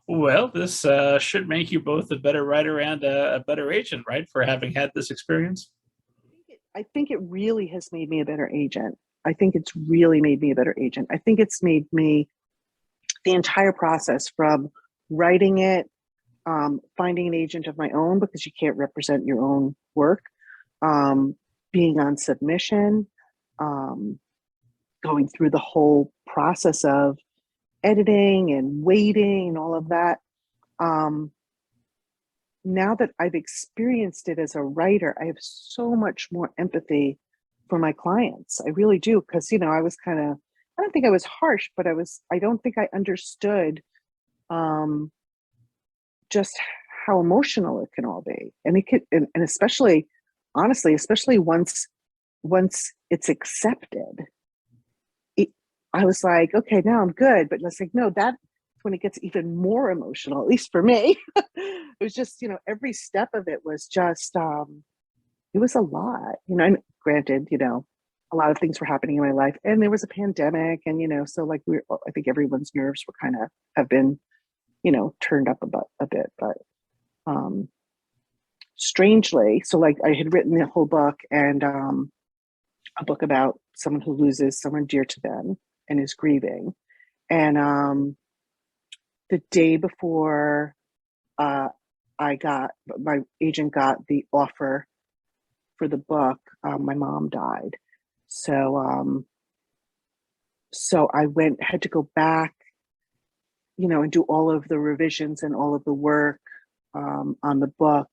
Well, this should make you both a better writer and a better agent, right? For having had this experience. I think it really has made me a better agent. I think it's really made me a better agent. I think it's made me the entire process from writing it, finding an agent of my own because you can't represent your own work, um, being on submission, um, going through the whole process of editing and waiting and all of that. Um, Now that I've experienced it as a writer, I have so much more empathy for my clients. I really do. Because, I was kind of, I don't think I was harsh, but I don't think I understood um, just how emotional it can all be. And it could, and especially, honestly, especially once it's accepted, it, I was like, okay, now I'm good. But it's like, no, that's when it gets even more emotional, at least for me. It was just, every step of it was just, it was a lot, and granted, a lot of things were happening in my life and there was a pandemic and, so like I think everyone's nerves were kind of have been, turned up a bit, but, um, strangely, so like I had written the whole book and, a book about someone who loses someone dear to them and is grieving. And, the day before uh, my agent got the offer for the book, my mom died. So, so I had to go back, and do all of the revisions and all of the work on the book,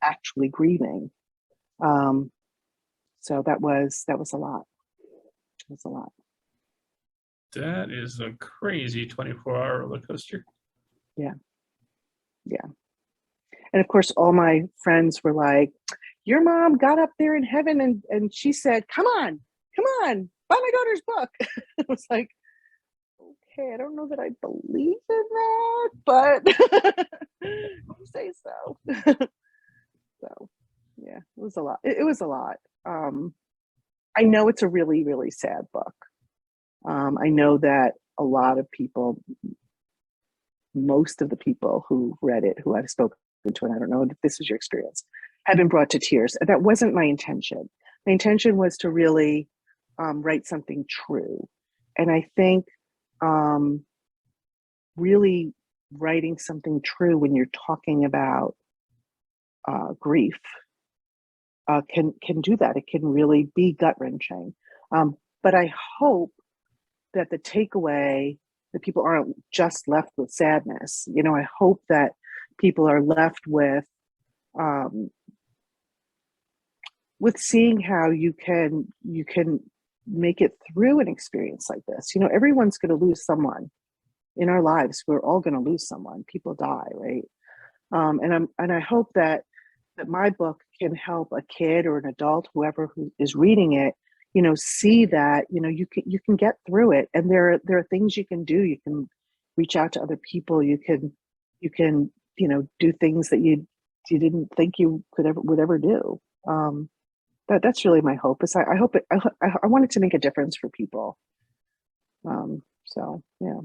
actually grieving. Um, so that was a lot. It was a lot. That is a crazy 24-hour roller coaster. Yeah, yeah. And of course, all my friends were like, your mom got up there in heaven and she said, come on, buy my daughter's book. I was like, okay, I don't know that I believe in that, but you say so. So yeah, it was a lot. It was a lot. Um, I know it's a really, really sad book. I know that a lot of people, most of the people who read it, who I've spoken to, and I don't know if this is your experience, have been brought to tears. That wasn't my intention. My intention was to really write something true. And I think um, really writing something true when you're talking about grief can do that. It can really be gut wrenching. But I hope that the takeaway that people aren't just left with sadness. I hope that people are left um, with seeing how you can make it through an experience like this. Everyone's going to lose someone in our lives. We're all going to lose someone. People die, right? And I hope that my book can help a kid or an adult, whoever who is reading it, see that you can get through it, and there are things you can do. You can reach out to other people. You can do things that you didn't think you would ever do. That's really my hope. Is I hope I want it to make a difference for people. So yeah.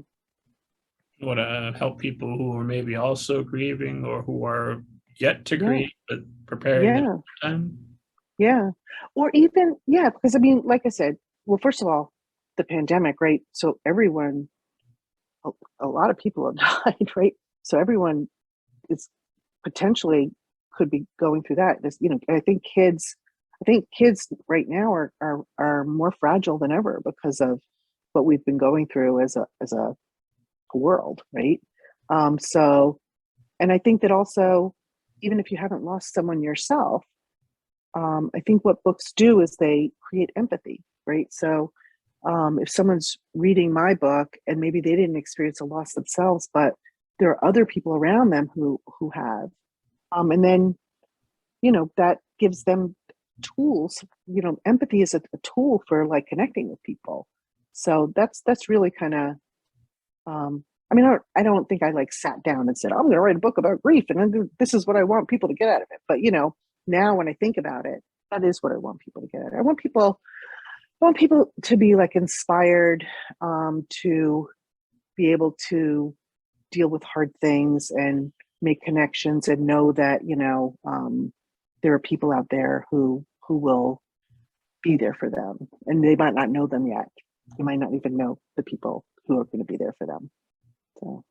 You want to help people who are maybe also grieving or who are yet to Yeah, grieve but preparing ahead yeah, of time. yeah. Or even, yeah, because I mean, like I said, well, first of all, the pandemic, right? So a, a lot of people have died, right? So everyone is potentially could be going through that. I think kids right now are more fragile than ever because of what we've been going through as a world, right? So, and I think that also, even if you haven't lost someone yourself, I think what books do is they create empathy, right? So if someone's reading my book and maybe they didn't experience a loss themselves, but there are other people around them who have, and then that gives them tools. Empathy is a tool for like connecting with people. So that's really kind of. I mean, I don't think I like sat down and said I'm going to write a book about grief and this is what I want people to get out of it. But now when I think about it, that is what I want people to get out of it. I want people to be like inspired, to be able to deal with hard things and make connections and know that, there are people out there who will be there for them, and they might not know them yet. You might not even know the people who are going to be there for them. So